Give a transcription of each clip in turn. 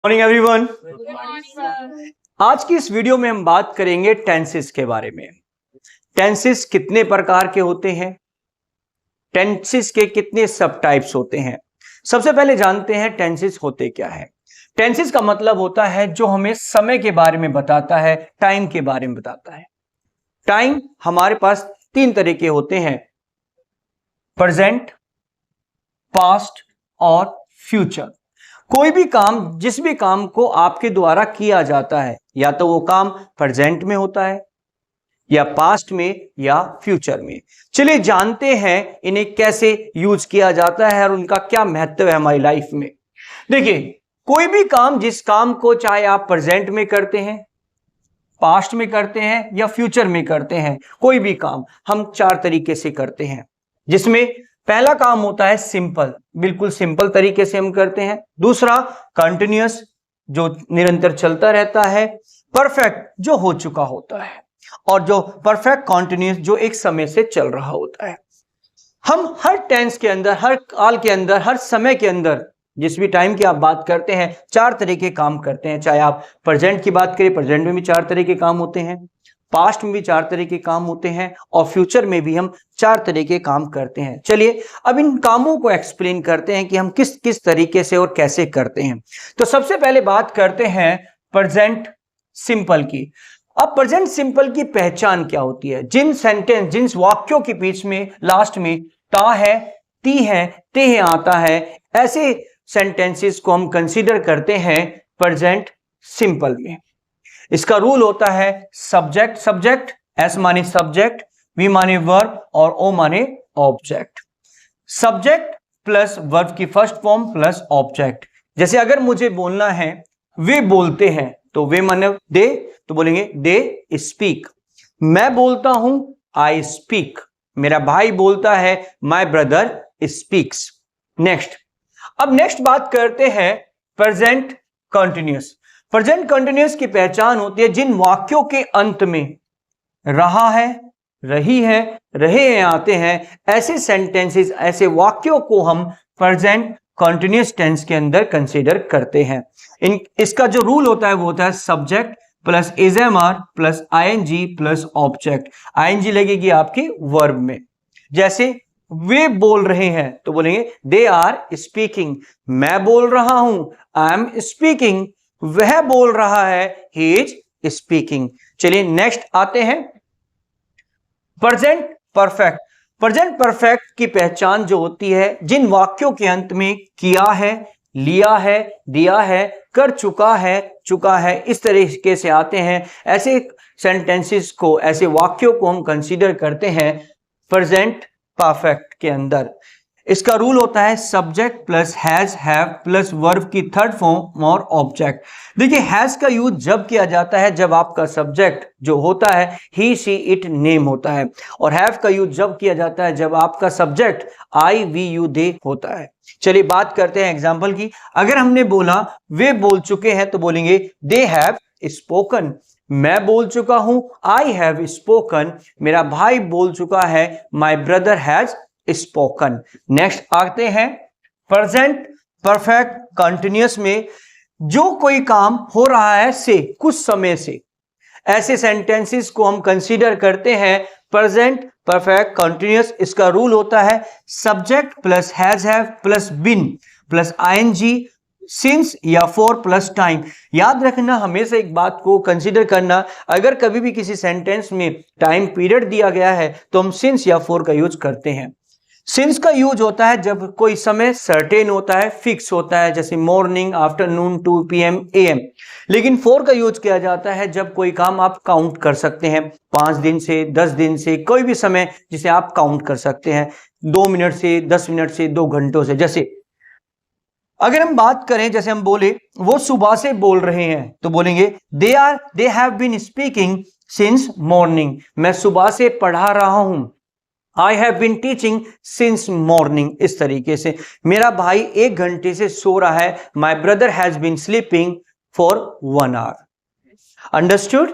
Morning everyone. आज की इस वीडियो में हम बात करेंगे टेंसेस के बारे में। टेंसेस कितने प्रकार के होते हैं, टेंसेस के कितने सब टाइप्स होते हैं। सबसे पहले जानते हैं टेंसेस होते क्या है। टेंसेस का मतलब होता है जो हमें समय के बारे में बताता है, टाइम के बारे में बताता है। टाइम हमारे पास तीन तरह के होते हैं, प्रेजेंट, पास्ट और फ्यूचर। कोई भी काम, जिस भी काम को आपके द्वारा किया जाता है, या तो वो काम प्रेजेंट में होता है या पास्ट में या फ्यूचर में। चलिए जानते हैं इन्हें कैसे यूज किया जाता है और उनका क्या महत्व है हमारी लाइफ में। देखिए, कोई भी काम, जिस काम को चाहे आप प्रेजेंट में करते हैं, पास्ट में करते हैं या फ्यूचर में करते हैं, कोई भी काम हम चार तरीके से करते हैं। जिसमें पहला काम होता है सिंपल, बिल्कुल सिंपल तरीके से हम करते हैं। दूसरा कंटिन्यूअस, जो निरंतर चलता रहता है। परफेक्ट, जो हो चुका होता है। और जो परफेक्ट कंटिन्यूअस, जो एक समय से चल रहा होता है। हम हर टेंस के अंदर, हर काल के अंदर, हर समय के अंदर, जिस भी टाइम की आप बात करते हैं, चार तरह के काम करते हैं। चाहे आप प्रेजेंट की बात करें, प्रेजेंट में भी चार तरह के काम होते हैं, पास्ट में भी चार तरह के काम होते हैं और फ्यूचर में भी हम चार तरह के काम करते हैं। चलिए अब इन कामों को एक्सप्लेन करते हैं कि हम किस किस तरीके से और कैसे करते हैं। तो सबसे पहले बात करते हैं प्रेजेंट सिंपल की। अब प्रेजेंट सिंपल की पहचान क्या होती है? जिन सेंटेंस, जिन वाक्यों के बीच में लास्ट में ता है, ती है, ते है आता है, ऐसे सेंटेंसेस को हम कंसीडर करते हैं प्रेजेंट सिंपल में। इसका रूल होता है सब्जेक्ट सब्जेक्ट, एस माने सब्जेक्ट, वी माने वर्ब और ओ माने ऑब्जेक्ट। सब्जेक्ट प्लस वर्ब की फर्स्ट फॉर्म प्लस ऑब्जेक्ट। जैसे अगर मुझे बोलना है वे बोलते हैं, तो वे माने दे, तो बोलेंगे दे स्पीक। मैं बोलता हूं, आई स्पीक। मेरा भाई बोलता है, माय ब्रदर स्पीक्स। नेक्स्ट, अब नेक्स्ट बात करते हैं प्रेजेंट कंटिन्यूअस। प्रेजेंट कंटिन्यूअस की पहचान होती है जिन वाक्यों के अंत में रहा है, रही है, रहे हैं आते हैं, ऐसे सेंटेंसेस, ऐसे वाक्यों को हम प्रेजेंट कंटिन्यूअस टेंस के अंदर कंसीडर करते हैं। इसका जो रूल होता है वो होता है subject plus is am are plus I N G plus object. I N G लगेगी आपकी वर्ब में। जैसे वे बोल रहे हैं, तो बोलेंगे दे आर स्पीकिंग। मैं बोल रहा हूं, आई एम स्पीकिंग। वह बोल रहा है, ही इज स्पीकिंग। चलिए नेक्स्ट आते हैं प्रेजेंट परफेक्ट। प्रेजेंट परफेक्ट की पहचान जो होती है जिन वाक्यों के अंत में किया है, लिया है, दिया है, कर चुका है, इस तरीके से आते हैं, ऐसे सेंटेंसेस को, ऐसे वाक्यों को हम कंसीडर करते हैं प्रेजेंट परफेक्ट के अंदर। इसका रूल होता है subject plus has, have plus verb की थर्ड फॉर्म और ऑब्जेक्ट। देखिए, हैज का यूज जब किया जाता है जब आपका सब्जेक्ट जो होता है ही, शी, इट, नेम होता है। और हैव का यूज जब किया जाता है जब आपका सब्जेक्ट आई, वी, यू, दे होता है। चलिए बात करते हैं एग्जाम्पल की। अगर हमने बोला वे बोल चुके हैं, तो बोलेंगे दे हैव स्पोकन। मैं बोल चुका हूं, आई हैव स्पोकन। मेरा भाई बोल चुका है, my brother has spoken. Next आते हैं प्रेजेंट परफेक्ट कंटिन्यूअस में जो कोई काम हो रहा है से, कुछ समय से, ऐसे सेंटेंसेस को हम कंसीडर करते हैं प्रेजेंट परफेक्ट कंटिन्यूअस। इसका रूल होता है subject plus has, have plus been plus ING, since या फॉर प्लस टाइम। याद रखना, हमेशा एक बात को कंसीडर करना, अगर कभी भी किसी सेंटेंस में टाइम पीरियड दिया गया है तो हम सिंस या फॉर का यूज करते हैं। सिंस का यूज होता है जब कोई समय सर्टेन होता है, फिक्स होता है, जैसे मॉर्निंग, आफ्टरनून, 2 PM, AM। लेकिन फॉर का यूज किया जाता है जब कोई काम आप काउंट कर सकते हैं, 5 दिन से, 10 दिन से, कोई भी समय जिसे आप काउंट कर सकते हैं, 2 मिनट से, 10 मिनट से, 2 घंटों से। जैसे अगर हम बात करें, जैसे हम बोले वो सुबह से बोल रहे हैं, तो बोलेंगे they have been speaking since morning. मैं सुबह से पढ़ा रहा हूं, I have been teaching since morning. इस तरीके से मेरा भाई 1 घंटे से सो रहा है, my brother has been sleeping for 1 hour. Understood?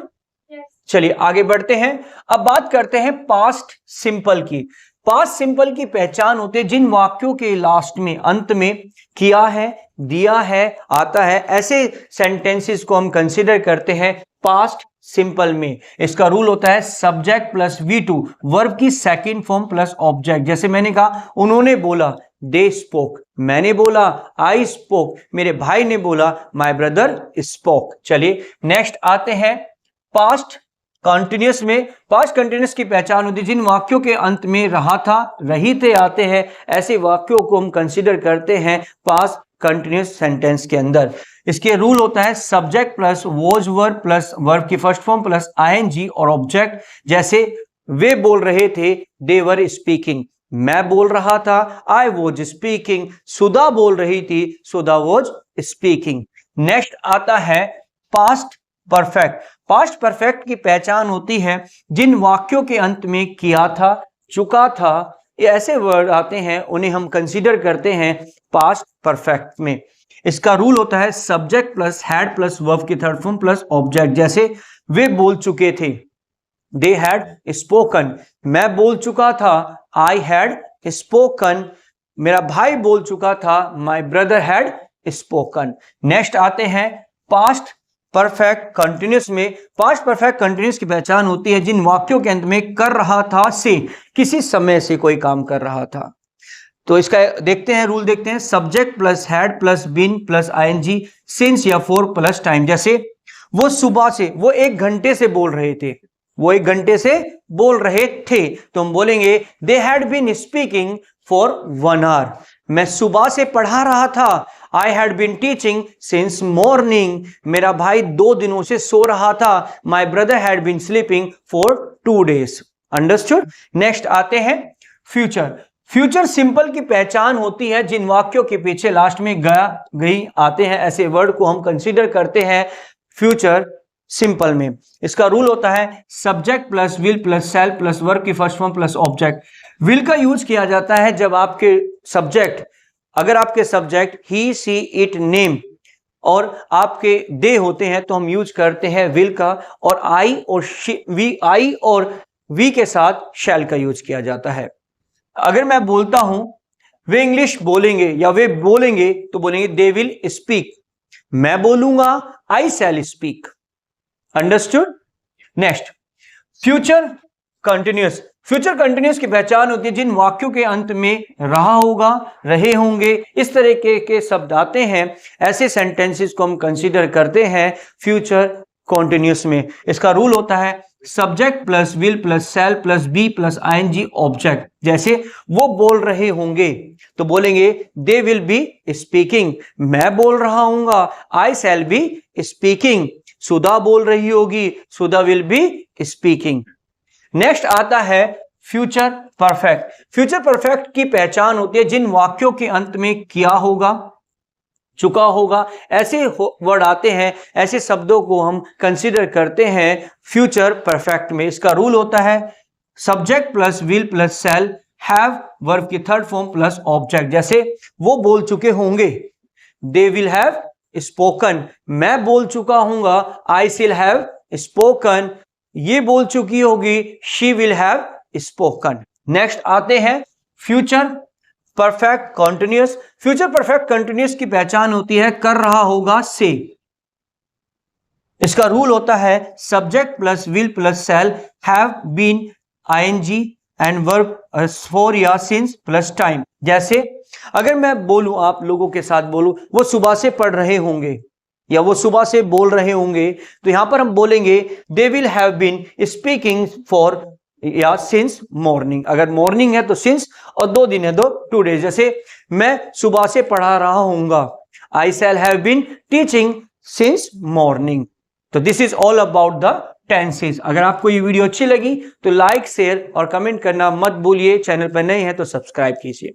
चलिए आगे बढ़ते हैं। अब बात करते हैं पास्ट सिंपल की। पास्ट सिंपल की पहचान होते हैं जिन वाक्यों के लास्ट में, अंत में किया है, दिया है, आता है, ऐसे सेंटेंसेस को हम कंसीडर करते हैं पास्ट सिंपल में। इसका रूल होता है सब्जेक्ट प्लस V2, वर्ब की सेकंड फॉर्म प्लस ऑब्जेक्ट। जैसे मैंने कहा उन्होंने बोला, दे स्पोक, मैंने बोला, आई स्पोक, मेरे भाई ने बोला, माय ब्रदर स्पोक। चलिए नेक्स्ट आते हैं पास्ट कंटिन्यूअस में। पास्ट कंटिन्यूअस की पहचान होती है जिन वाक्यों के अंत में रहा था, रही थे, आते हैं, ऐसे वाक्यों को हम कंसीडर करते हैं पास्ट कंटिन्यूअस सेंटेंस के अंदर। इसके रूल होता है subject plus was verb plus verb की फर्स्ट फॉर्म प्लस आईएनजी और ऑब्जेक्ट। जैसे वे बोल रहे थे, दे वर स्पीकिंग, मैं बोल रहा था, आई वॉज स्पीकिंग, सुधा बोल रही थी, सुधा वॉज स्पीकिंग। नेक्स्ट आता है पास्ट परफेक्ट। पास्ट परफेक्ट की पहचान होती है जिन वाक्यों के अंत में किया था, चुका था, ये ऐसे वर्ड आते हैं, उन्हें हम कंसीडर करते हैं पास्ट परफेक्ट में। इसका रूल होता है subject plus had plus verb की थर्ड फॉर्म प्लस ऑब्जेक्ट। जैसे वे बोल चुके थे, दे हैड स्पोकन, मैं बोल चुका था, आई हैड स्पोकन, मेरा भाई बोल चुका था, my brother had spoken. Next आते हैं पास्ट परफेक्ट कंटिन्यूअस में। पास्ट परफेक्ट कंटिन्यूअस की पहचान होती है जिन वाक्यों के अंत में कर रहा था से, किसी समय से कोई काम कर रहा था। तो इसका देखते हैं, रूल देखते हैं subject plus had plus been plus ING since या फॉर प्लस टाइम। जैसे वो सुबह से, वो 1 घंटे से बोल रहे थे, वो 1 घंटे से बोल रहे थे, तो हम बोलेंगे they had been speaking for 1 hour, मैं सुबह से पढ़ा रहा था, I had been teaching since morning, मेरा भाई 2 दिनों से सो रहा था, my brother had been sleeping for 2 days। Understood. Next आते हैं फ्यूचर। फ्यूचर सिंपल की पहचान होती है जिन वाक्यों के पीछे लास्ट में गया, गई आते हैं, ऐसे वर्ड को हम कंसीडर करते हैं फ्यूचर सिंपल में। इसका रूल होता है subject plus will plus shall plus verb की first form plus object. Will का यूज किया जाता है जब आपके सब्जेक्ट, अगर आपके subject he, she, it, name और आपके दे होते हैं तो हम यूज करते हैं विल का, और आई और वी, आई और वी के साथ शैल का यूज किया जाता है। अगर मैं बोलता हूं वे इंग्लिश बोलेंगे या वे बोलेंगे, तो बोलेंगे दे विल स्पीक, मैं बोलूंगा, I shall speak. Understood. Next future continuous. Future continuous की पहचान होती है जिन वाक्यों के अंत में रहा होगा, रहे होंगे, इस तरह के शब्द आते हैं, ऐसे सेंटेंसेस को हम कंसीडर करते हैं फ्यूचर कंटिन्यूअस में। इसका रूल होता है subject plus will plus shall plus be plus ING object. जैसे वो बोल रहे होंगे, तो बोलेंगे दे विल बी स्पीकिंग, मैं बोल रहा हूंगा, आई शैल बी स्पीकिंग, सुधा बोल रही होगी, सुधा विल बी स्पीकिंग। नेक्स्ट आता है फ्यूचर परफेक्ट। फ्यूचर परफेक्ट की पहचान होती है जिन वाक्यों के अंत में किया होगा, चुका होगा, ऐसे वर्ड आते हैं, ऐसे शब्दों को हम कंसीडर करते हैं फ्यूचर परफेक्ट में। इसका रूल होता है subject plus will plus shall have verb की थर्ड फॉर्म प्लस ऑब्जेक्ट। जैसे वो बोल चुके होंगे, दे विल हैव स्पोकन, मैं बोल चुका हूंगा, आई शिल हैव स्पोकन, ये बोल चुकी होगी, she will have spoken. Next आते हैं future perfect continuous. Future perfect continuous की पहचान होती है कर रहा होगा से। इसका रूल होता है subject plus will plus shall have been ING and verb for या सिंस प्लस टाइम। जैसे अगर मैं बोलूं, आप लोगों के साथ बोलूं, वो सुबह से पढ़ रहे होंगे या वो सुबह से बोल रहे होंगे, तो यहां पर हम बोलेंगे they will have been speaking for या सिंस मॉर्निंग। अगर मॉर्निंग है तो सिंस, और 2 दिन है तो 2 days। जैसे मैं सुबह से पढ़ा रहा हूंगा, I shall have been teaching since morning. तो this is all about the tenses. अगर आपको ये वीडियो अच्छी लगी तो लाइक, शेयर और कमेंट करना मत भूलिए। चैनल पर नए हैं तो सब्सक्राइब कीजिए।